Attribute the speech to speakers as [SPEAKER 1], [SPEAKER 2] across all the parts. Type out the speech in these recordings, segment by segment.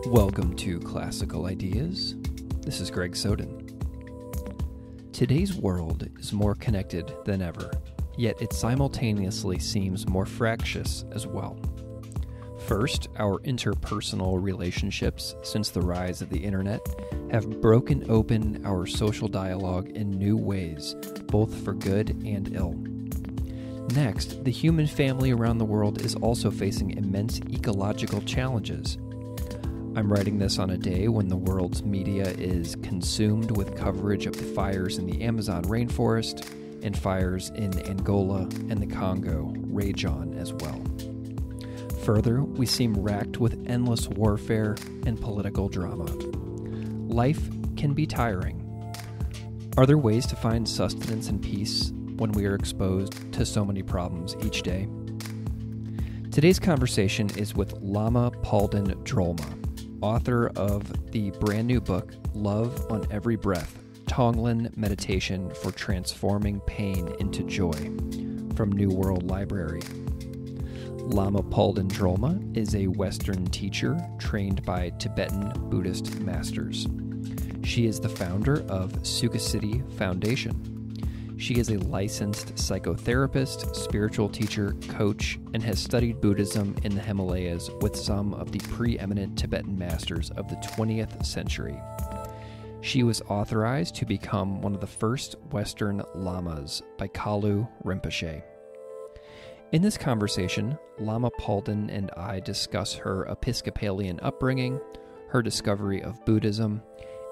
[SPEAKER 1] Welcome to Classical Ideas. This is Greg Soden. Today's world is more connected than ever, yet it simultaneously seems more fractious as well. First, our interpersonal relationships since the rise of the internet have broken open our social dialogue in new ways, both for good and ill. Next, the human family around the world is also facing immense ecological challenges. I'm writing this on a day when the world's media is consumed with coverage of the fires in the Amazon rainforest and fires in Angola and the Congo rage on as well. Further, we seem racked with endless warfare and political drama. Life can be tiring. Are there ways to find sustenance and peace when we are exposed to so many problems each day? Today's conversation is with Lama Palden Drolma, author of the brand new book, Love on Every Breath, Tonglen Meditation for Transforming Pain into Joy, from New World Library. Lama Palden Drolma is a Western teacher trained by Tibetan Buddhist masters. She is the founder of Sukhasiddhi Foundation. She is a licensed psychotherapist, spiritual teacher, coach, and has studied Buddhism in the Himalayas with some of the preeminent Tibetan masters of the 20th century. She was authorized to become one of the first Western Lamas by Kalu Rinpoche. In this conversation, Lama Palden and I discuss her Episcopalian upbringing, her discovery of Buddhism,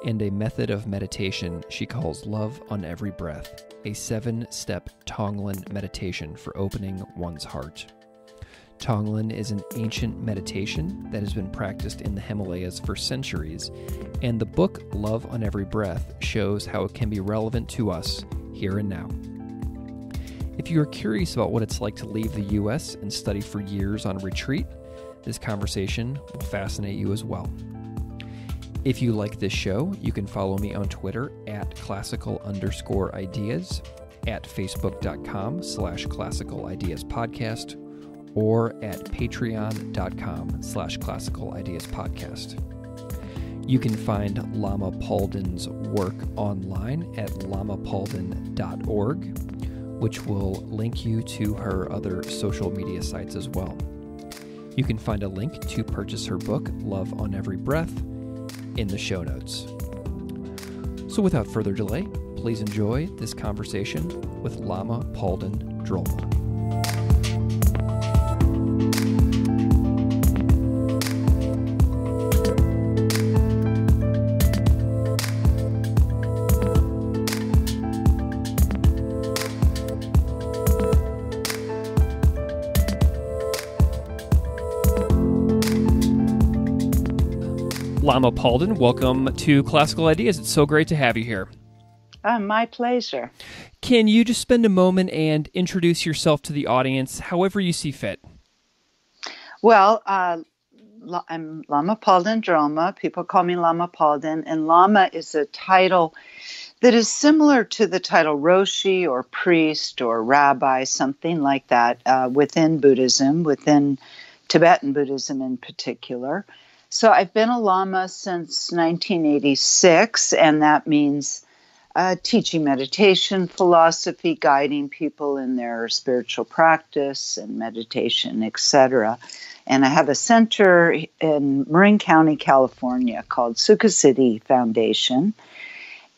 [SPEAKER 1] and a method of meditation she calls Love on Every Breath, a 7-step Tonglen meditation for opening one's heart. Tonglen is an ancient meditation that has been practiced in the Himalayas for centuries, and the book Love on Every Breath shows how it can be relevant to us here and now. If you are curious about what it's like to leave the U.S. and study for years on retreat, this conversation will fascinate you as well. If you like this show, you can follow me on Twitter at classical_ideas, at facebook.com/classicalideaspodcast, or at patreon.com/classicalideaspodcast. You can find Lama Palden's work online at lamapalden.org, which will link you to her other social media sites as well. You can find a link to purchase her book, Love on Every Breath, in the show notes. So without further delay, please enjoy this conversation with Lama Palden Drolma. Lama Palden, welcome to Classical Ideas. It's so great to have you here.
[SPEAKER 2] My pleasure.
[SPEAKER 1] Can you just spend a moment and introduce yourself to the audience, however you see fit?
[SPEAKER 2] Well, I'm Lama Palden Drolma. People call me Lama Palden, and Lama is a title that is similar to the title Roshi or priest or rabbi, something like that, within Buddhism, within Tibetan Buddhism in particular. So I've been a Lama since 1986, and that means teaching meditation, philosophy, guiding people in their spiritual practice and meditation, etc. And I have a center in Marin County, California called Sukhasiddhi Foundation,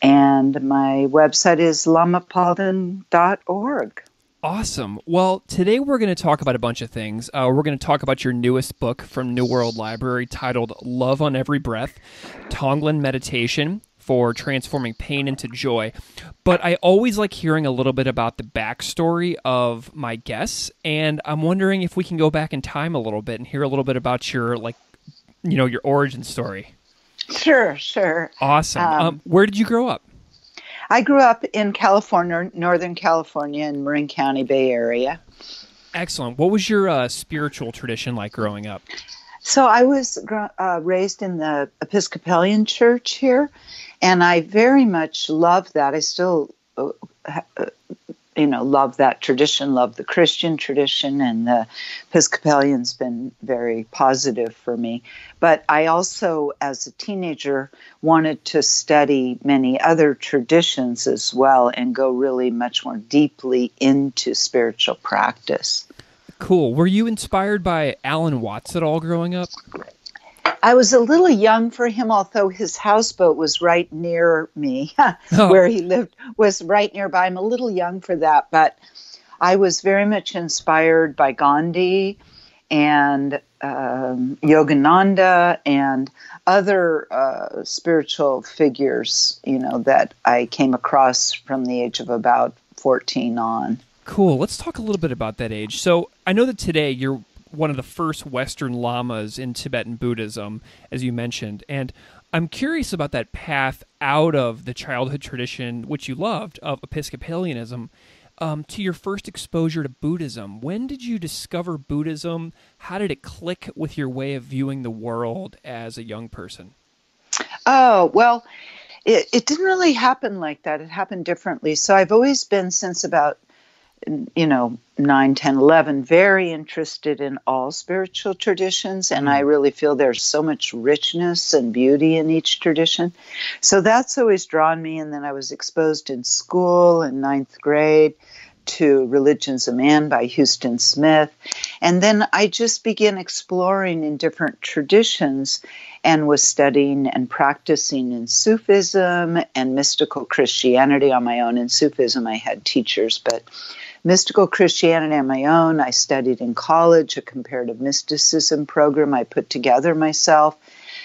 [SPEAKER 2] and my website is lamapalden.org.
[SPEAKER 1] Awesome. Well, today we're going to talk about a bunch of things. We're going to talk about your newest book from New World Library titled Love on Every Breath, Tonglen Meditation for Transforming Pain into Joy. But I always like hearing a little bit about the backstory of my guests, and I'm wondering if we can go back in time a little bit and hear a little bit about your, your origin story.
[SPEAKER 2] Sure.
[SPEAKER 1] Awesome. Where did you grow up?
[SPEAKER 2] I grew up in California, Northern California, in Marin County, Bay Area.
[SPEAKER 1] Excellent. What was your spiritual tradition like growing up?
[SPEAKER 2] So I was raised in the Episcopalian church here, and I very much love that. I still love that tradition, love the Christian tradition, and the Episcopalian's been very positive for me. But I also, as a teenager, wanted to study many other traditions as well and go really much more deeply into spiritual practice.
[SPEAKER 1] Cool. Were you inspired by Alan Watts at all growing up?
[SPEAKER 2] I was a little young for him, although his houseboat was right near me.
[SPEAKER 1] Oh.
[SPEAKER 2] Where he lived was right nearby. I'm a little young for that, but I was very much inspired by Gandhi and Yogananda and other spiritual figures, that I came across from the age of about 14 on.
[SPEAKER 1] Cool. Let's talk a little bit about that age. So I know that today you're one of the first Western Lamas in Tibetan Buddhism, as you mentioned. And I'm curious about that path out of the childhood tradition, which you loved, of Episcopalianism, to your first exposure to Buddhism. When did you discover Buddhism? How did it click with your way of viewing the world as a young person?
[SPEAKER 2] Oh, well, it didn't really happen like that. It happened differently. So I've always been, since about 9, 10, 11, very interested in all spiritual traditions, and I really feel there's so much richness and beauty in each tradition. So that's always drawn me, and then I was exposed in school in 9th grade to Religion's a Man by Houston Smith, and then I just began exploring in different traditions and was studying and practicing in Sufism and mystical Christianity on my own. In Sufism, I had teachers, but mystical Christianity on my own. I studied in college a comparative mysticism program I put together myself.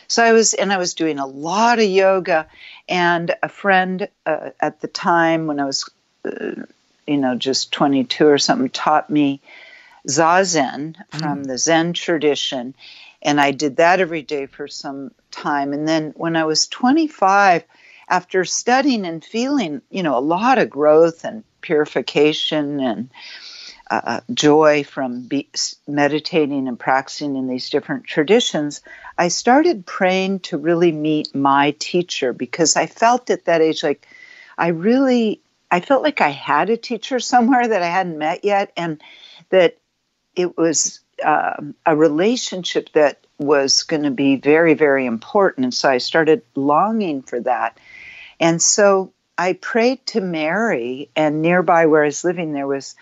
[SPEAKER 2] So I was doing a lot of yoga, and a friend at the time when I was, just 22 or something, taught me Zazen from the Zen tradition. And I did that every day for some time. And then when I was 25, after studying and feeling, a lot of growth and purification and joy from meditating and practicing in these different traditions, I started praying to really meet my teacher, because I felt at that age like I felt like I had a teacher somewhere that I hadn't met yet, and that it was a relationship that was going to be very, very important. And so I started longing for that. And so I prayed to Mary, and nearby where I was living, there was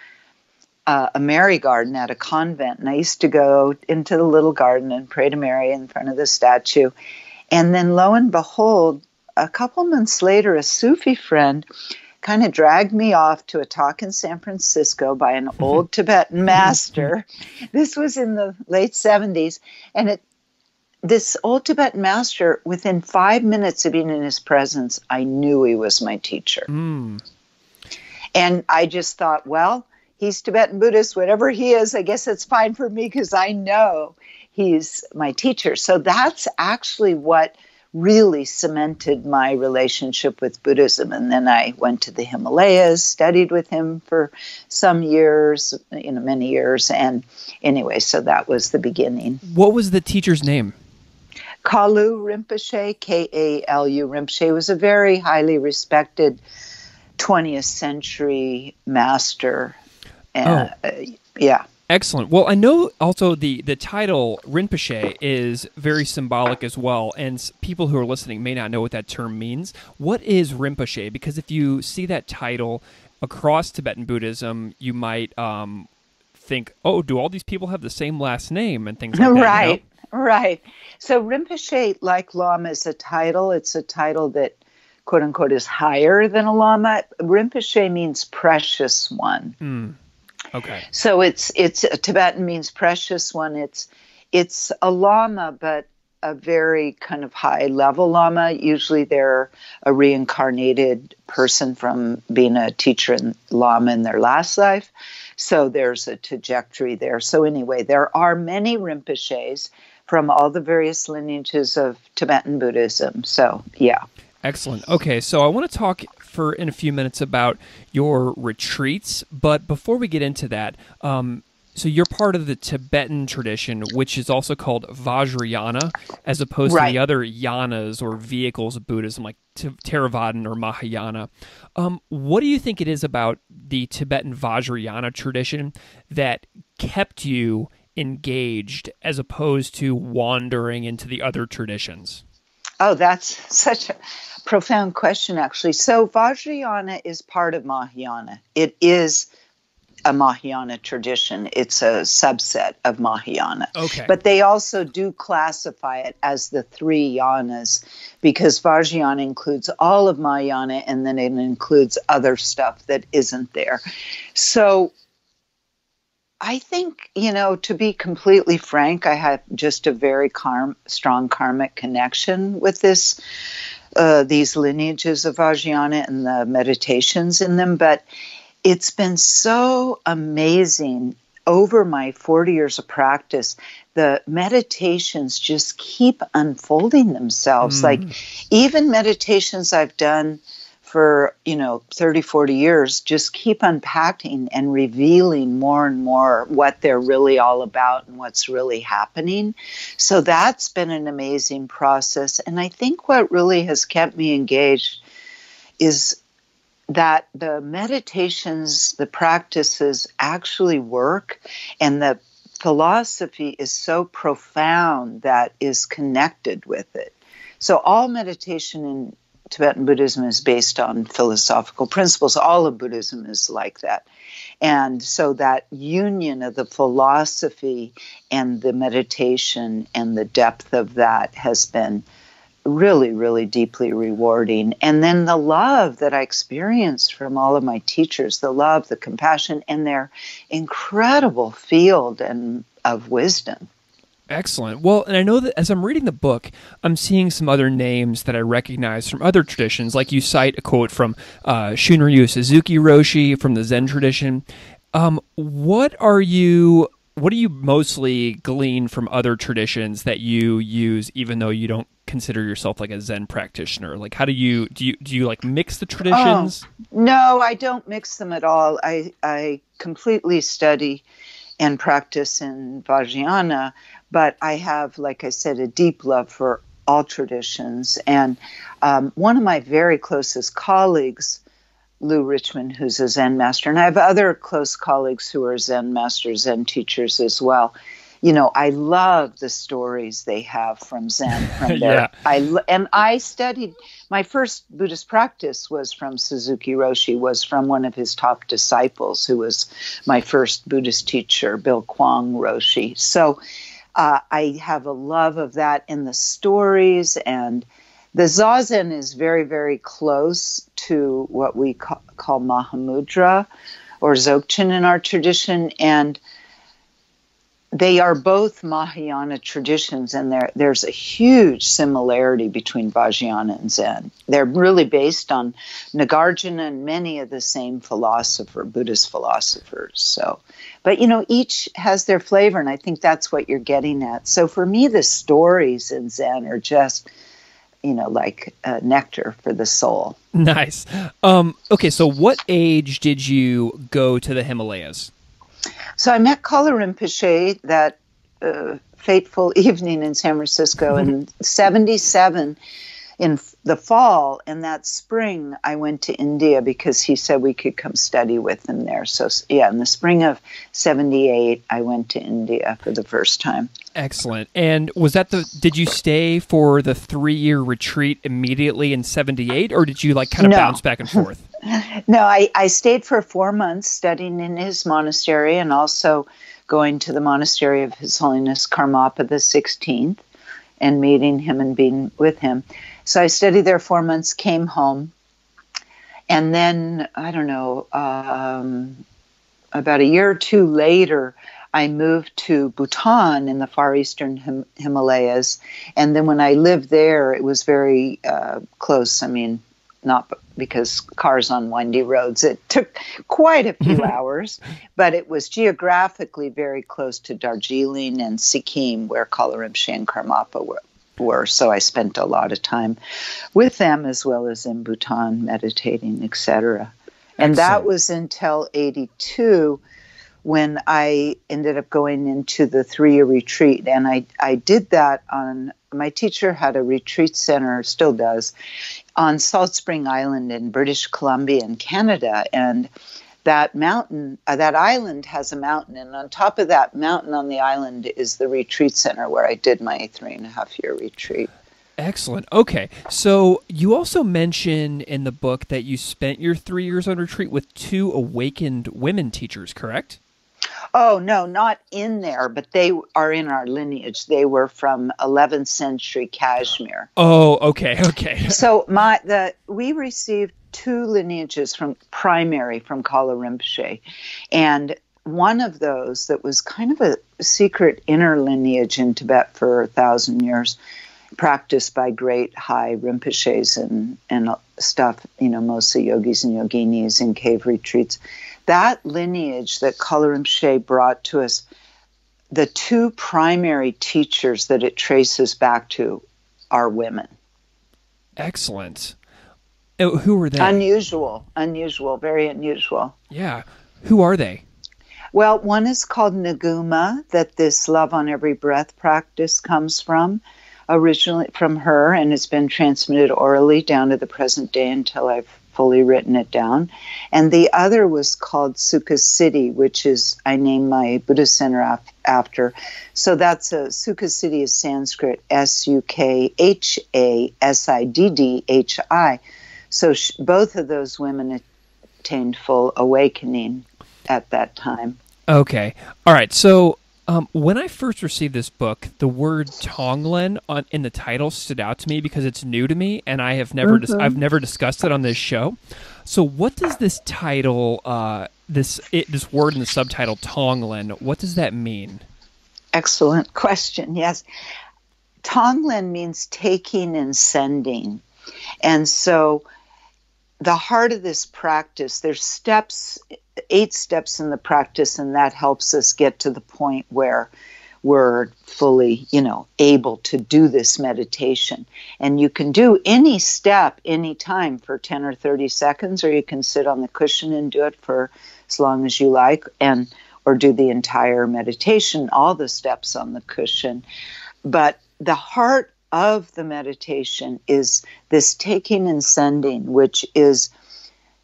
[SPEAKER 2] a Mary garden at a convent. And I used to go into the little garden and pray to Mary in front of the statue. And then lo and behold, a couple months later, a Sufi friend kind of dragged me off to a talk in San Francisco by an old Tibetan master. This was in the late 70s. And this old Tibetan master, within 5 minutes of being in his presence, I knew he was my teacher. And I just thought, well, he's Tibetan Buddhist, whatever he is, I guess it's fine for me, because I know he's my teacher. So that's actually what really cemented my relationship with Buddhism. And then I went to the Himalayas, studied with him for some years, many years. And anyway, so that was the beginning.
[SPEAKER 1] What was the teacher's name?
[SPEAKER 2] Kalu Rinpoche, K-A-L-U Rinpoche, was a very highly respected 20th century master. Yeah.
[SPEAKER 1] Excellent. Well, I know also the title Rinpoche is very symbolic as well, and people who are listening may not know what that term means. What is Rinpoche? Because if you see that title across Tibetan Buddhism, you might think, oh, do all these people have the same last name and things like that?
[SPEAKER 2] Right. So Rinpoche, like Lama, is a title. It's a title that, quote unquote, is higher than a Lama. Rinpoche means precious one.
[SPEAKER 1] Okay.
[SPEAKER 2] So it's Tibetan means precious one. It's a Lama, but a very kind of high level Lama. Usually they're a reincarnated person from being a teacher and Lama in their last life. So there's a trajectory there. So anyway, there are many Rinpoches from all the various lineages of Tibetan Buddhism. So, yeah.
[SPEAKER 1] Excellent. Okay, so I want to talk in a few minutes about your retreats, but before we get into that, So you're part of the Tibetan tradition, which is also called Vajrayana, as opposed to
[SPEAKER 2] Right.
[SPEAKER 1] the other yanas or vehicles of Buddhism like Theravadan or Mahayana. What do you think it is about the Tibetan Vajrayana tradition that kept you engaged as opposed to wandering into the other traditions?
[SPEAKER 2] Oh, that's such a profound question, actually. So Vajrayana is part of Mahayana. It is a Mahayana tradition. It's a subset of Mahayana.
[SPEAKER 1] Okay.
[SPEAKER 2] But they also do classify it as the three yanas because Vajrayana includes all of Mahayana and then it includes other stuff that isn't there. So I think, to be completely frank, I have just a very strong karmic connection with these lineages of Vajrayana and the meditations in them. But it's been so amazing over my 40 years of practice. The meditations just keep unfolding themselves. Like even meditations I've done for, 30, 40 years just keep unpacking and revealing more and more what they're really all about and what's really happening. So that's been an amazing process. And I think what really has kept me engaged is that the meditations, the practices actually work, and the philosophy is so profound that is connected with it. So all meditation in Tibetan Buddhism is based on philosophical principles. All of Buddhism is like that. And so that union of the philosophy and the meditation and the depth of that has been really, really deeply rewarding. And then the love that I experienced from all of my teachers, the love, the compassion, and their incredible field of wisdom.
[SPEAKER 1] Excellent. Well, and I know that as I'm reading the book, I'm seeing some other names that I recognize from other traditions. Like you cite a quote from Shunryu Suzuki Roshi from the Zen tradition. What do you mostly glean from other traditions that you use, even though you don't consider yourself like a Zen practitioner? Like, how do you like mix the traditions?
[SPEAKER 2] No, I don't mix them at all. I completely study and practice in Vajrayana, but I have, like I said, a deep love for all traditions. And one of my very closest colleagues, Lou Richmond, who's a Zen master, and I have other close colleagues who are Zen masters, Zen teachers as well. I love the stories they have from Zen. From their,
[SPEAKER 1] Yeah.
[SPEAKER 2] I studied, my first Buddhist practice was from Suzuki Roshi, was from one of his top disciples, who was my first Buddhist teacher, Bill Kwong Roshi. So I have a love of that in the stories, and the Zazen is very, very close to what we call Mahamudra or Dzogchen in our tradition, and they are both Mahayana traditions, and there's a huge similarity between Vajrayana and Zen. They're really based on Nagarjuna and many of the same Buddhist philosophers. So, but each has their flavor, and I think that's what you're getting at. So for me, the stories in Zen are just, like nectar for the soul.
[SPEAKER 1] Nice. Okay, so what age did you go to the Himalayas?
[SPEAKER 2] So I met Kala Rinpoche that fateful evening in San Francisco in 1977 in the fall. And that spring, I went to India because he said we could come study with him there. So, yeah, in the spring of 1978, I went to India for the first time.
[SPEAKER 1] Excellent. And did you stay for the 3-year retreat immediately in 1978, or did you kind of bounce back and forth?
[SPEAKER 2] No, I stayed for 4 months studying in his monastery and also going to the monastery of His Holiness Karmapa the 16th and meeting him and being with him. So I studied there 4 months, came home, and then, I don't know, about a year or two later, I moved to Bhutan in the far eastern Himalayas. And then when I lived there, it was very close. I mean, not because cars on windy roads. It took quite a few hours, but it was geographically very close to Darjeeling and Sikkim, where Kala Rinpoche and Karmapa were. So I spent a lot of time with them as well as in Bhutan, meditating, etc. And that was until 1982, when I ended up going into the 3-year retreat. And I did that on, my teacher had a retreat center, still does, on Salt Spring Island in British Columbia in Canada. And that mountain, that island has a mountain. And on top of that mountain on the island is the retreat center where I did my 3.5-year retreat.
[SPEAKER 1] Excellent. Okay. So you also mention in the book that you spent your 3 years on retreat with 2 awakened women teachers, correct?
[SPEAKER 2] Oh, no, not in there, but they are in our lineage. They were from 11th century Kashmir.
[SPEAKER 1] Oh, okay.
[SPEAKER 2] So we received 2 lineages from Kala Rinpoche. And one of those that was kind of a secret inner lineage in Tibet for 1,000 years, practiced by great high Rinpoches and stuff, mostly yogis and yoginis in cave retreats. That lineage that Kala Rinpoche brought to us, the 2 primary teachers that it traces back to are women.
[SPEAKER 1] Excellent. Who were they?
[SPEAKER 2] Unusual, very unusual.
[SPEAKER 1] Yeah. Who are they?
[SPEAKER 2] Well, one is called Nguma, that this love on every breath practice comes from, originally from her, and it's been transmitted orally down to the present day until I've fully written it down. And the other was called Sukha Siddhi, which is, I named my Buddhist center after. So that's Sukha Siddhi is Sanskrit, Sukhasiddhi. So both of those women attained full awakening at that time.
[SPEAKER 1] Okay. All right. So when I first received this book, the word Tonglen in the title stood out to me because it's new to me, and I have never I've never discussed it on this show. So, what does this title, this word in the subtitle Tonglen, what does that mean?
[SPEAKER 2] Excellent question. Yes, Tonglen means taking and sending, and so the heart of this practice, there's 8 steps in the practice, and that helps us get to the point where we're fully, able to do this meditation. And you can do any step anytime for 10 or 30 seconds, or you can sit on the cushion and do it for as long as you like, or do the entire meditation, all the steps on the cushion. But the heart of the meditation is this taking and sending, which is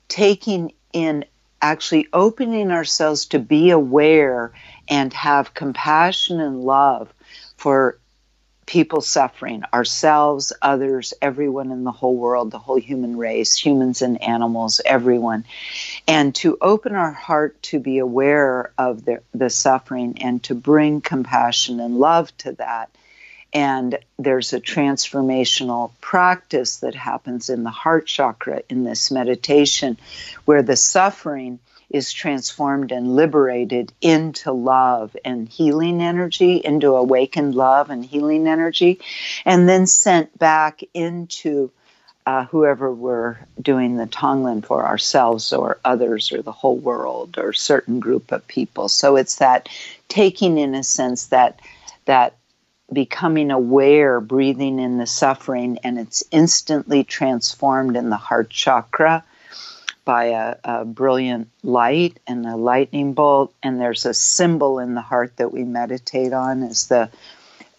[SPEAKER 2] taking in, actually opening ourselves to be aware and have compassion and love for people suffering, ourselves, others, everyone in the whole world, the whole human race, humans and animals, everyone. And to open our heart to be aware of the suffering and to bring compassion and love to that. And there's a transformational practice that happens in the heart chakra in this meditation where the suffering is transformed and liberated into love and healing energy, into awakened love and healing energy, and then sent back into whoever we're doing the Tonglen for, ourselves or others or the whole world or a certain group of people. So it's that taking, in a sense, that becoming aware, breathing in the suffering, and it's instantly transformed in the heart chakra by a brilliant light and a lightning bolt. And there's a symbol in the heart that we meditate on as the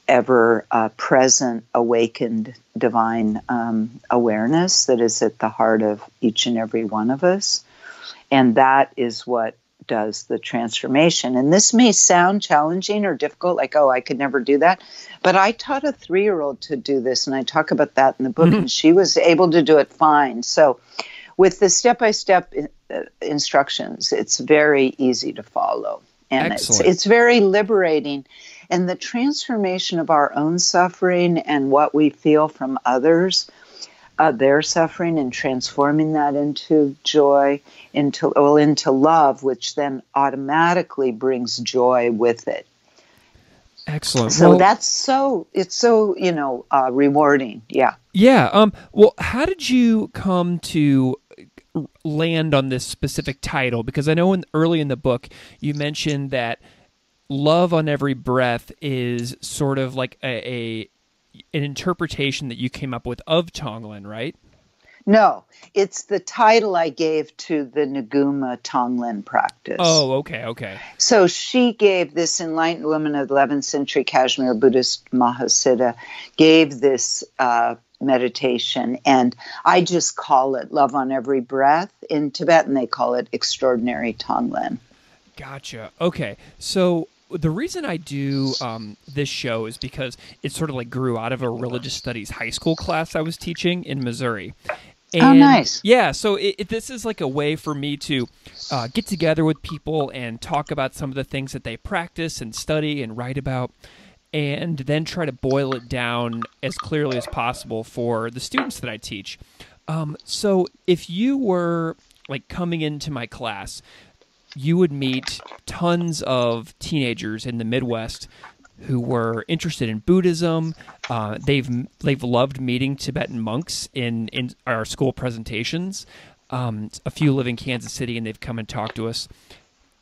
[SPEAKER 2] ever-present awakened divine awareness that is at the heart of each and every one of us. And that is what does the transformation. And this may sound challenging or difficult, like, oh, I could never do that. But I taught a 3-year-old to do this, and I talk about that in the book, and she was able to do it fine. So with the step-by-step instructions, it's very easy to follow. And it's very liberating. And the transformation of our own suffering and what we feel from others, their suffering, and transforming that into joy, into love, which then automatically brings joy with it.
[SPEAKER 1] Excellent.
[SPEAKER 2] So it's so rewarding. Yeah.
[SPEAKER 1] Yeah. Well, how did you come to land on this specific title? Because I know early in the book you mentioned that love on every breath is sort of like an interpretation that you came up with of Tonglen, right?
[SPEAKER 2] No, it's the title I gave to the Nguma Tonglen practice.
[SPEAKER 1] Oh, okay.
[SPEAKER 2] So she gave this enlightened woman of the 11th century Kashmir Buddhist Mahasiddha, gave this meditation, and I just call it Love on Every Breath. In Tibetan, they call it Extraordinary Tonglen.
[SPEAKER 1] Gotcha. Okay. So the reason I do this show is because it sort of like grew out of a religious studies high school class I was teaching in Missouri. And,
[SPEAKER 2] nice.
[SPEAKER 1] Yeah, so this is like a way for me to get together with people and talk about some of the things that they practice and study and write about, and then try to boil it down as clearly as possible for the students that I teach. So if you were like coming into my class, you would meet tons of teenagers in the Midwest who were interested in Buddhism. They've loved meeting Tibetan monks in our school presentations. A few live in Kansas City, and they've come and talked to us.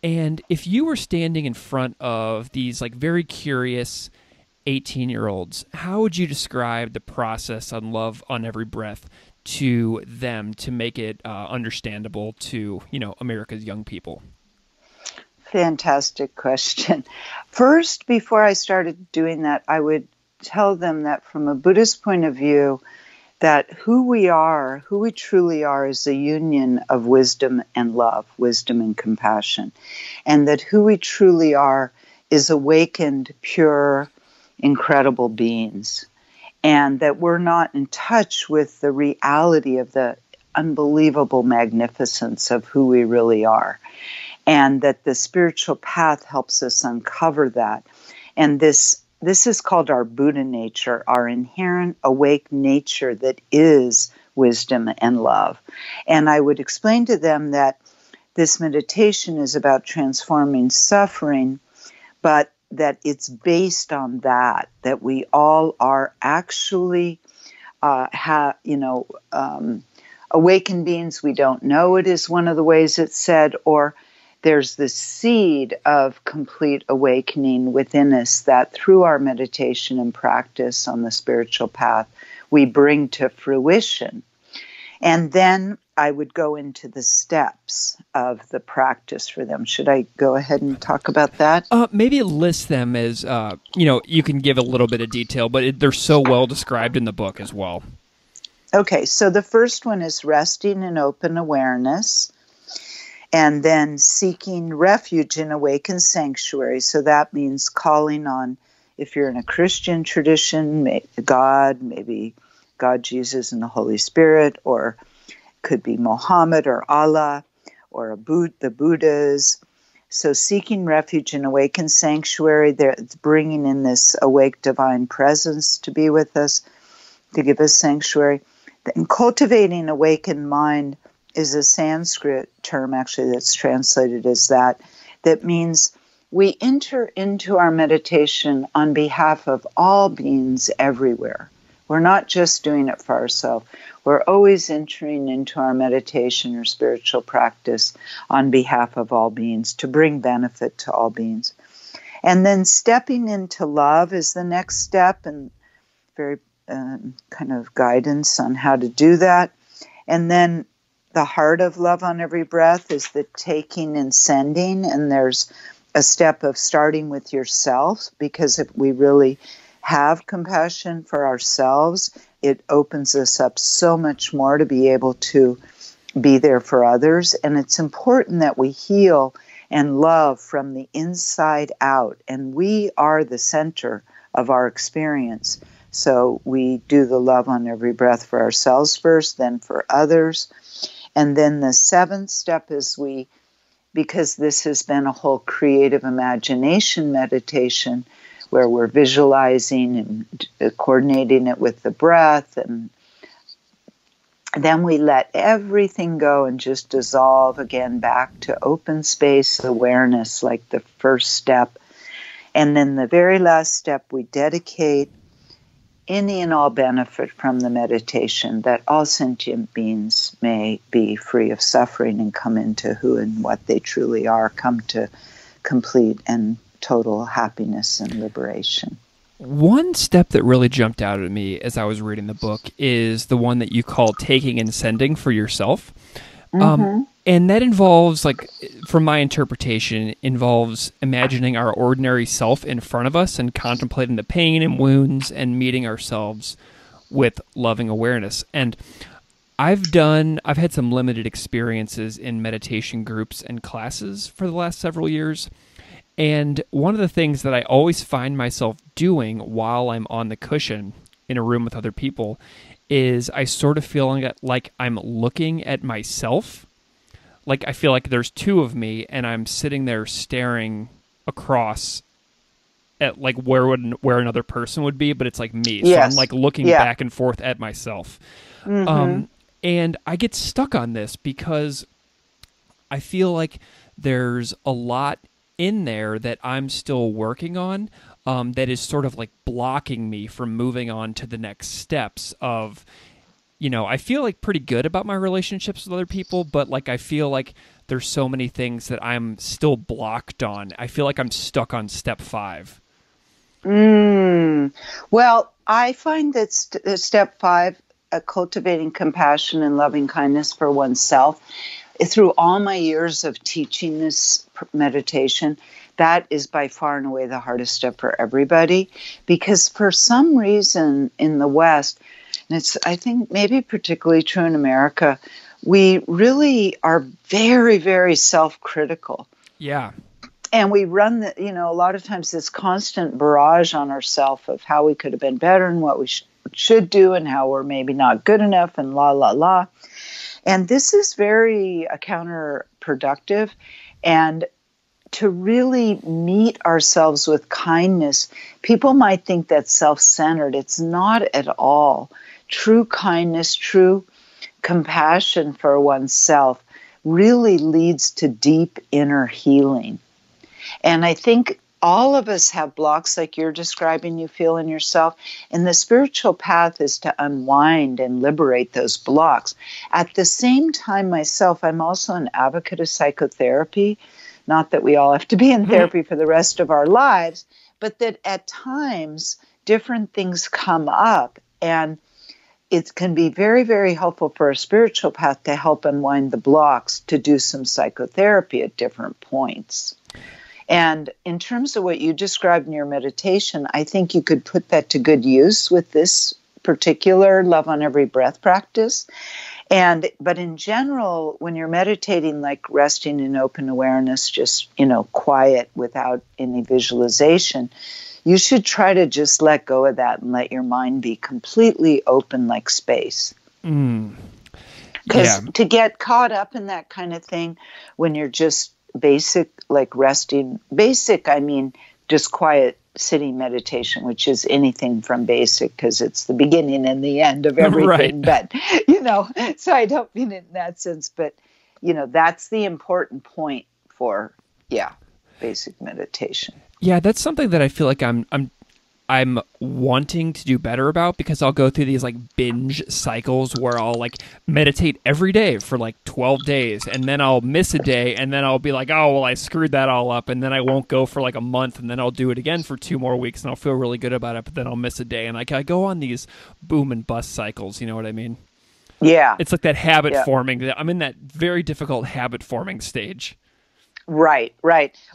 [SPEAKER 1] And if you were standing in front of these like very curious 18-year-olds, how would you describe the process on Love on Every Breath to them to make it understandable to, America's young people?
[SPEAKER 2] Fantastic question. First, before I started doing that, I would tell them that from a Buddhist point of view, that who we truly are, is a union of wisdom and love, wisdom and compassion. And that who we truly are is awakened, pure, incredible beings. And that we're not in touch with the reality of the unbelievable magnificence of who we really are. And that the spiritual path helps us uncover that. And this is called our Buddha nature, our inherent awake nature that is wisdom and love. And I would explain to them that this meditation is about transforming suffering, but that it's based on that we all are actually awakened beings. We don't know it is one of the ways it's said, or there's the seed of complete awakening within us that through our meditation and practice on the spiritual path, we bring to fruition. And then I would go into the steps of the practice for them. Should I go ahead and talk about that?
[SPEAKER 1] Maybe list them as, you can give a little bit of detail, but they're so well described in the book as well.
[SPEAKER 2] Okay, so the first one is resting in open awareness. And then seeking refuge in awakened sanctuary. So that means calling on, if you're in a Christian tradition, God, maybe God, Jesus, and the Holy Spirit, or could be Muhammad or Allah, or the Buddhas. So seeking refuge in awakened sanctuary, it's bringing in this awake divine presence to be with us, to give us sanctuary. Then cultivating awakened mind is a Sanskrit term, actually, that's translated as that means we enter into our meditation on behalf of all beings everywhere. We're not just doing it for ourselves. We're always entering into our meditation or spiritual practice on behalf of all beings to bring benefit to all beings. And then stepping into love is the next step, and very kind of guidance on how to do that. And then the heart of Love on Every Breath is the taking and sending, and there's a step of starting with yourself, because if we really have compassion for ourselves, it opens us up so much more to be able to be there for others. And it's important that we heal and love from the inside out, and we are the center of our experience. So we do the Love on Every Breath for ourselves first, then for others. And then the seventh step is because this has been a whole creative imagination meditation where we're visualizing and coordinating it with the breath, and then we let everything go and just dissolve again back to open space awareness, like the first step. And then the very last step, we dedicate any and all benefit from the meditation, that all sentient beings may be free of suffering and come into who and what they truly are, come to complete and total happiness and liberation.
[SPEAKER 1] One step that really jumped out at me as I was reading the book is the one that you call taking and sending for yourself. And that involves, like, from my interpretation, involves imagining our ordinary self in front of us and contemplating the pain and wounds and meeting ourselves with loving awareness. And I've had some limited experiences in meditation groups and classes for the last several years. And one of the things that I always find myself doing while I'm on the cushion in a room with other people is I sort of feel like I'm looking at myself. Like I feel like there's two of me and I'm sitting there staring across at like where another person would be, but it's like me.
[SPEAKER 2] Yes.
[SPEAKER 1] So I'm like looking back and forth at myself. And I get stuck on this because I feel like there's a lot in there that I'm still working on, that is sort of like blocking me from moving on to the next steps of, I feel like pretty good about my relationships with other people, but like I feel like there's so many things that I'm still blocked on. I feel like I'm stuck on step 5.
[SPEAKER 2] Well, I find that step 5, cultivating compassion and loving kindness for oneself, through all my years of teaching this meditation, that is by far and away the hardest step for everybody, because for some reason in the West, and it's, I think, maybe particularly true in America, we really are very, very self-critical.
[SPEAKER 1] Yeah.
[SPEAKER 2] And we run a lot of times this constant barrage on ourselves of how we could have been better and what we should do and how we're maybe not good enough and la, la, la. And this is very counterproductive. And to really meet ourselves with kindness, people might think that's self-centered. It's not at all. True kindness, true compassion for oneself really leads to deep inner healing. And I think all of us have blocks like you're describing you feel in yourself. And the spiritual path is to unwind and liberate those blocks. At the same time, myself, I'm also an advocate of psychotherapy. Not that we all have to be in therapy for the rest of our lives, but that at times different things come up. And it can be very, very helpful for a spiritual path to help unwind the blocks, to do some psychotherapy at different points. And in terms of what you described in your meditation, I think you could put that to good use with this particular love on every breath practice. But in general, when you're meditating, like resting in open awareness, just, quiet without any visualization, you should try to just let go of that and let your mind be completely open like space. Because to get caught up in that kind of thing when you're just basic, like resting, I mean just quiet sitting meditation, which is anything from basic because it's the beginning and the end of everything. Right. But, so I don't mean it in that sense, but, that's the important point for, basic meditation.
[SPEAKER 1] Yeah, that's something that I feel like I'm wanting to do better about, because I'll go through these like binge cycles where I'll like meditate every day for like 12 days and then I'll miss a day and then I'll be like, oh, well, I screwed that all up, and then I won't go for like a month and then I'll do it again for 2 more weeks and I'll feel really good about it, but then I'll miss a day, and like I go on these boom and bust cycles, you know what I mean?
[SPEAKER 2] Yeah.
[SPEAKER 1] It's like that habit forming. I'm in that very difficult habit forming stage.
[SPEAKER 2] Right.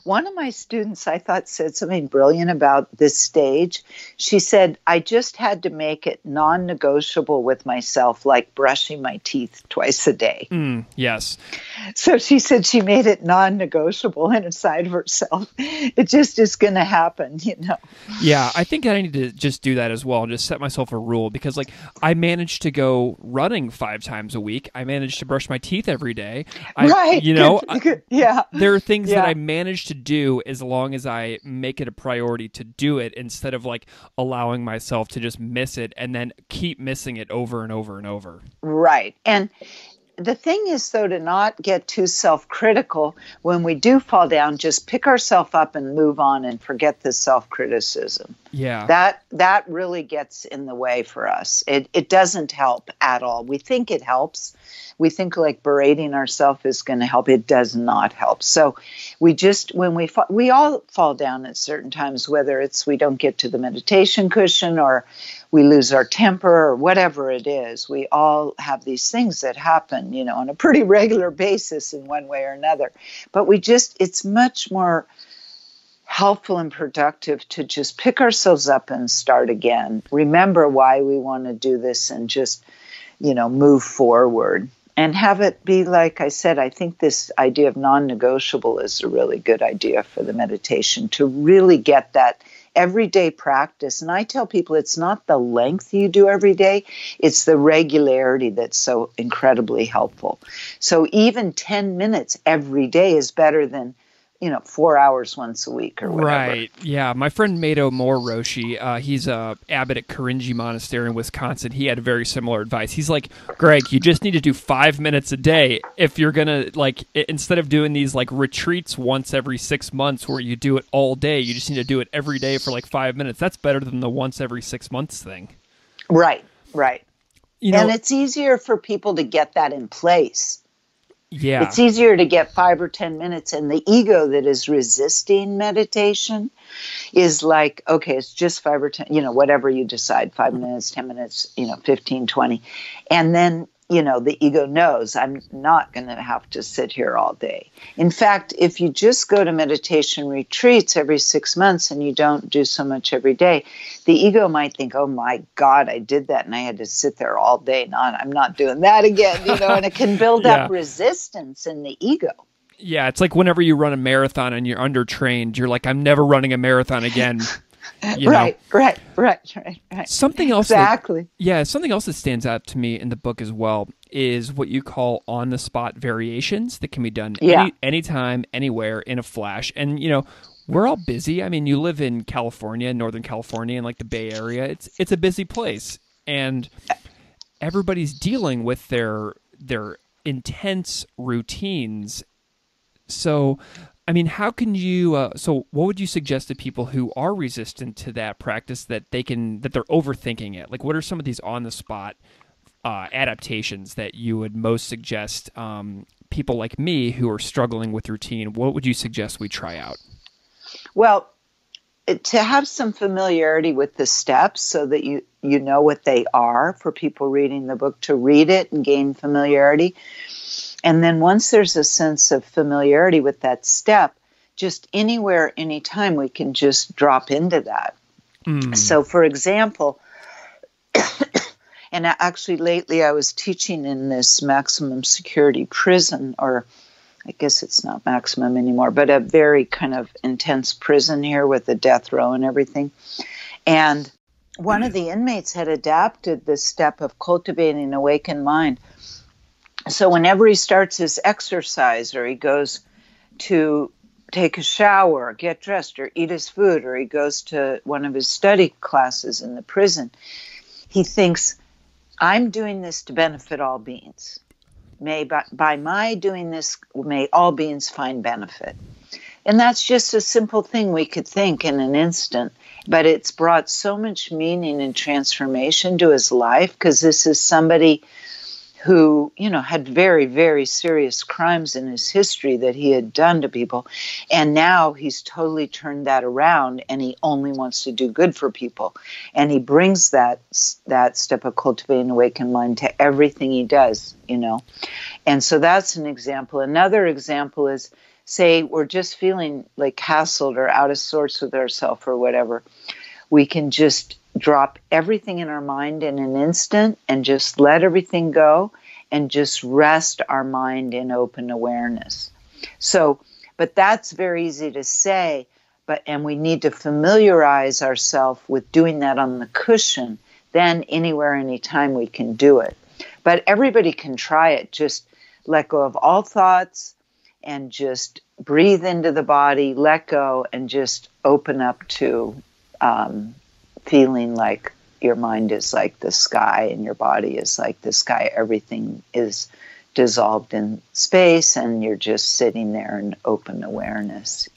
[SPEAKER 2] One of my students, I thought, said something brilliant about this stage. She said, I just had to make it non-negotiable with myself, like brushing my teeth twice a day.
[SPEAKER 1] Yes.
[SPEAKER 2] So she said she made it non-negotiable inside of herself. It just is going to happen,
[SPEAKER 1] Yeah, I think I need to just do that as well and just set myself a rule, because like I managed to go running 5 times a week. I managed to brush my teeth every day.
[SPEAKER 2] Right. Good. Yeah.
[SPEAKER 1] There are things that I manage to do as long as I make it a priority to do it, instead of like allowing myself to just miss it and then keep missing it over and over and over.
[SPEAKER 2] Right. And the thing is, though, to not get too self-critical. When we do fall down, just pick ourselves up and move on and forget the self-criticism.
[SPEAKER 1] Yeah.
[SPEAKER 2] That really gets in the way for us. It doesn't help at all. We think it helps. We think like berating ourselves is going to help. It does not help. So we just, when we all fall down at certain times, whether it's we don't get to the meditation cushion or we lose our temper or whatever it is. We all have these things that happen, on a pretty regular basis in one way or another. But it's much more helpful and productive to just pick ourselves up and start again. Remember why we want to do this and just, move forward. And have it be, like I said, I think this idea of non-negotiable is a really good idea for the meditation, to really get that everyday practice. And I tell people it's not the length you do every day, it's the regularity that's so incredibly helpful. So even 10 minutes every day is better than 4 hours once a week or whatever.
[SPEAKER 1] Right. Yeah. My friend Mato Moore Roshi, he's a abbot at Karinji Monastery in Wisconsin. He had very similar advice. He's like, Greg, you just need to do 5 minutes a day. If you're going to, instead of doing these, retreats once every 6 months where you do it all day, you just need to do it every day for, 5 minutes. That's better than the once every 6 months thing.
[SPEAKER 2] Right. And it's easier for people to get that in place.
[SPEAKER 1] Yeah.
[SPEAKER 2] It's easier to get 5 or 10 minutes, and the ego that is resisting meditation is like, okay, it's just 5 or 10, whatever you decide, 5 minutes, 10 minutes, 15, 20. And then, the ego knows I'm not going to have to sit here all day. In fact, if you just go to meditation retreats every 6 months and you don't do so much every day, the ego might think, oh my God, I did that and I had to sit there all day. I'm not doing that again, and it can build up resistance in the ego.
[SPEAKER 1] Yeah, it's like whenever you run a marathon and you're undertrained, you're like, I'm never running a marathon again.
[SPEAKER 2] Right.
[SPEAKER 1] Something else
[SPEAKER 2] exactly.
[SPEAKER 1] Something else that stands out to me in the book as well is what you call on-the-spot variations that can be done anytime, anywhere, in a flash. And, we're all busy. I mean, you live in California, Northern California, and the Bay Area. It's a busy place. And everybody's dealing with their intense routines. So, I mean, how can you? So, what would you suggest to people who are resistant to that practice that they're overthinking it? What are some of these on-the-spot adaptations that you would most suggest people like me who are struggling with routine? What would you suggest we try out?
[SPEAKER 2] Well, to have some familiarity with the steps so that you know what they are, for people reading the book, to read it and gain familiarity. And then once there's a sense of familiarity with that step, just anywhere, anytime, we can just drop into that. So, for example, and actually lately I was teaching in this maximum security prison, or I guess it's not maximum anymore, but a very kind of intense prison here with the death row and everything. And one of the inmates had adapted this step of cultivating an awakened mind. So whenever he starts his exercise, or he goes to take a shower, get dressed, or eat his food, or he goes to one of his study classes in the prison, he thinks, I'm doing this to benefit all beings. By my doing this, may all beings find benefit. And that's just a simple thing we could think in an instant, but it's brought so much meaning and transformation to his life, because this is somebody who, had very, very serious crimes in his history that he had done to people. And now he's totally turned that around, and he only wants to do good for people. And he brings that step of cultivating awakened mind to everything he does, And so that's an example. Another example is, say we're just feeling like hassled or out of sorts with ourselves or whatever. We can just drop everything in our mind in an instant and just let everything go and just rest our mind in open awareness. So, but that's very easy to say, and we need to familiarize ourselves with doing that on the cushion. Then anywhere, anytime we can do it. But everybody can try it. Just let go of all thoughts and just breathe into the body, let go, and just open up to feeling like your mind is like the sky and your body is like the sky. Everything is dissolved in space, and you're just sitting there in open awareness,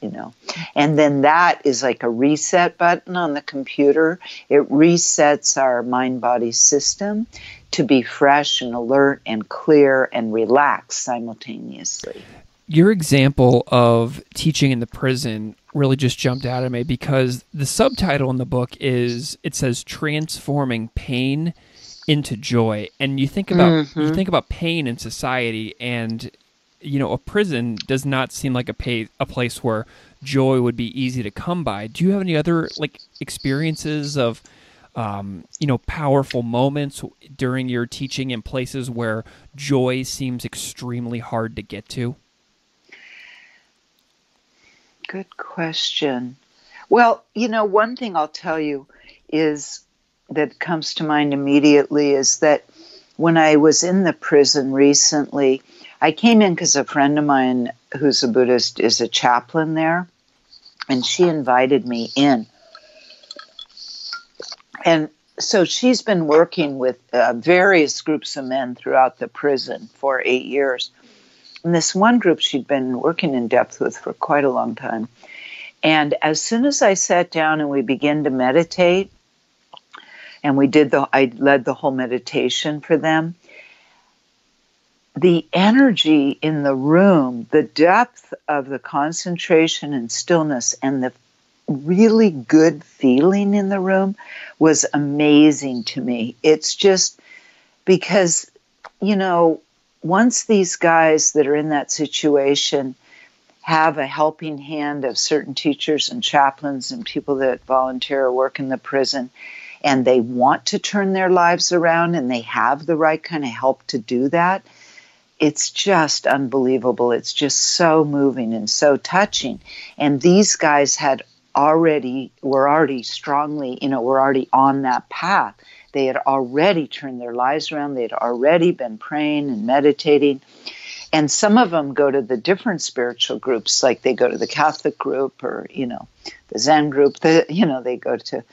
[SPEAKER 2] And then that is like a reset button on the computer. It resets our mind-body system to be fresh and alert and clear and relaxed simultaneously.
[SPEAKER 1] Your example of teaching in the prison really just jumped out at me, because the subtitle in the book it says Transforming Pain into Joy. And you think about pain in society, and a prison does not seem like a place where joy would be easy to come by. Do you have any other experiences of powerful moments during your teaching in places where joy seems extremely hard to get to?
[SPEAKER 2] Good question. Well, one thing I'll tell you that comes to mind immediately is that when I was in the prison recently, I came in because a friend of mine who's a Buddhist is a chaplain there, and she invited me in. And so she's been working with various groups of men throughout the prison for 8 years. And this one group she'd been working in depth with for quite a long time. And as soon as I sat down and we began to meditate, and I led the whole meditation for them, the energy in the room, the depth of the concentration and stillness, and the really good feeling in the room was amazing to me. It's just because, once these guys that are in that situation have a helping hand of certain teachers and chaplains and people that volunteer or work in the prison, and they want to turn their lives around and they have the right kind of help to do that, it's just unbelievable. It's just so moving and so touching. And these guys were already strongly, were already on that path. They had already turned their lives around. They had already been praying and meditating. And some of them go to the different spiritual groups, like they go to the Catholic group or, the Zen group. They go to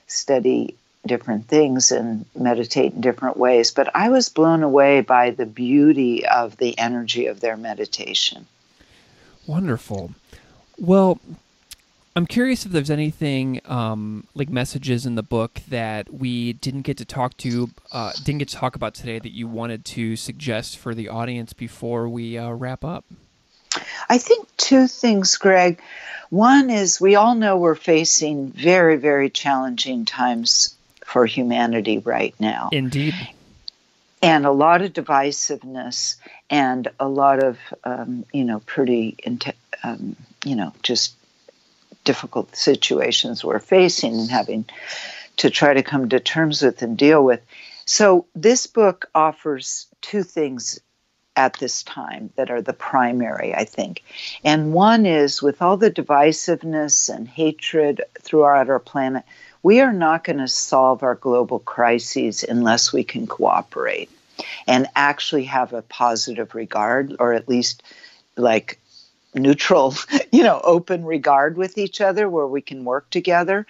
[SPEAKER 2] study different things and meditate in different ways. But I was blown away by the beauty of the energy of their meditation.
[SPEAKER 1] Wonderful. Well, I'm curious if there's anything messages in the book that we didn't get to talk about today that you wanted to suggest for the audience before we wrap up.
[SPEAKER 2] I think two things, Greg. One is we all know we're facing very, very challenging times for humanity right now.
[SPEAKER 1] Indeed.
[SPEAKER 2] And a lot of divisiveness and a lot of, just difficult situations we're facing and having to try to come to terms with and deal with. So this book offers two things at this time that are the primary, I think. And one is, with all the divisiveness and hatred throughout our planet, we are not going to solve our global crises unless we can cooperate and actually have a positive regard, or at least neutral, open regard with each other where we can work together.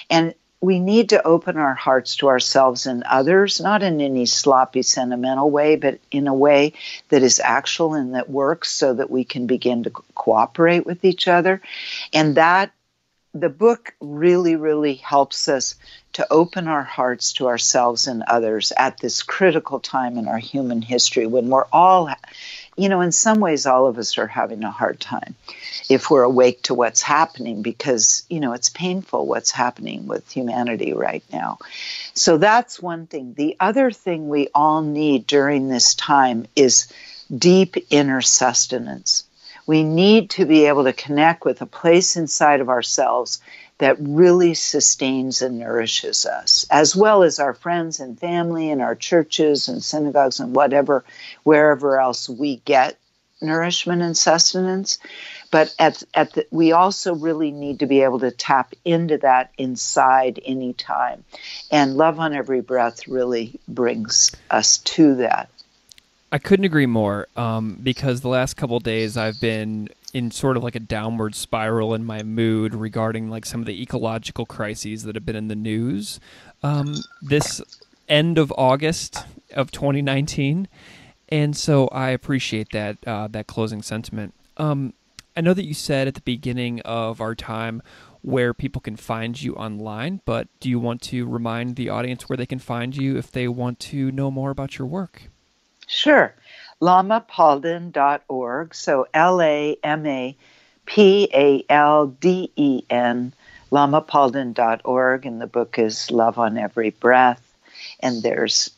[SPEAKER 2] And we need to open our hearts to ourselves and others, not in any sloppy, sentimental way, but in a way that is actual and that works, so that we can begin to cooperate with each other. And that the book really, really helps us to open our hearts to ourselves and others at this critical time in our human history when we're all, in some ways, all of us are having a hard time if we're awake to what's happening, because, it's painful what's happening with humanity right now. So that's one thing. The other thing we all need during this time is deep inner sustenance. We need to be able to connect with a place inside of ourselves that really sustains and nourishes us, as well as our friends and family and our churches and synagogues and wherever else we get nourishment and sustenance. But we also really need to be able to tap into that inside anytime. And Love on Every Breath really brings us to that.
[SPEAKER 1] I couldn't agree more, because the last couple of days I've been in sort of like a downward spiral in my mood regarding some of the ecological crises that have been in the news this end of August of 2019. And so I appreciate that that closing sentiment. I know that you said at the beginning of our time where people can find you online, but do you want to remind the audience where they can find you if they want to know more about your work?
[SPEAKER 2] Sure. LamaPalden.org. So LamaPalden, LamaPalden.org. And the book is Love on Every Breath. And there's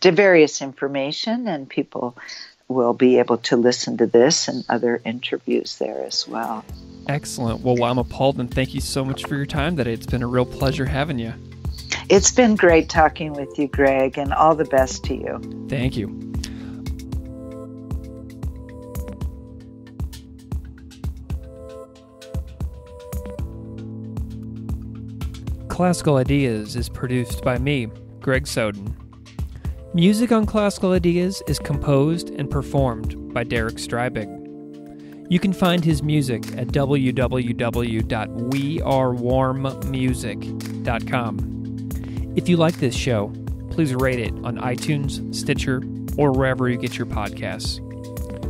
[SPEAKER 2] various information, and people will be able to listen to this and other interviews there as well.
[SPEAKER 1] Excellent. Well, Lama Palden, thank you so much for your time today. It's been a real pleasure having you.
[SPEAKER 2] It's been great talking with you, Greg, and all the best to you.
[SPEAKER 1] Thank you. Classical Ideas is produced by me, Greg Soden. Music on Classical Ideas is composed and performed by Derek Strybig. You can find his music at www.wearewarmmusic.com. If you like this show, please rate it on iTunes, Stitcher, or wherever you get your podcasts.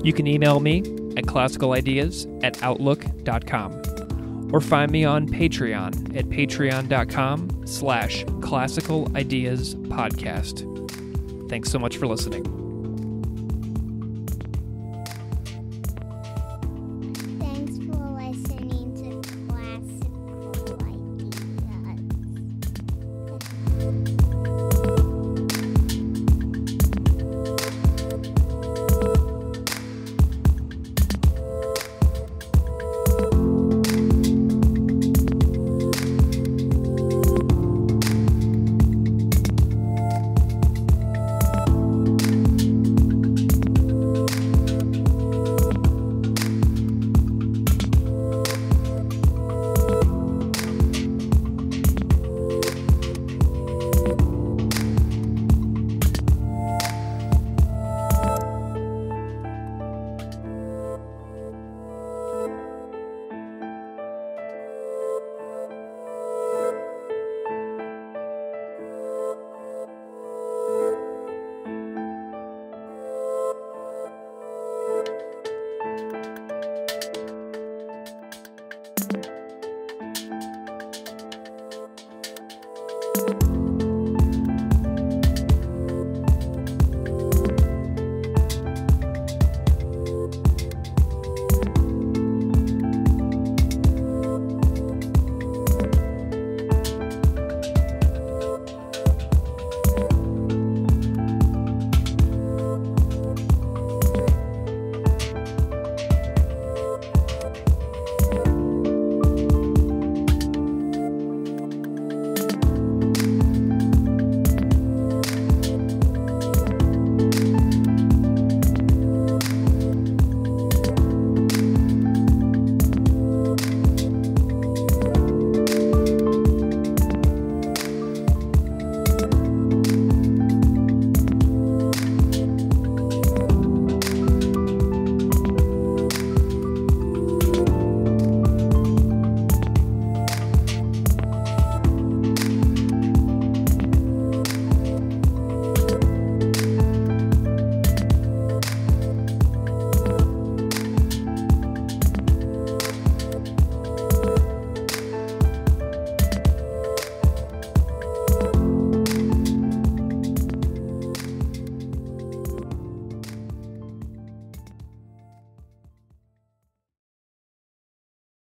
[SPEAKER 1] You can email me at classicalideas@outlook.com or find me on Patreon at patreon.com/classicalideaspodcast. Thanks so much for listening.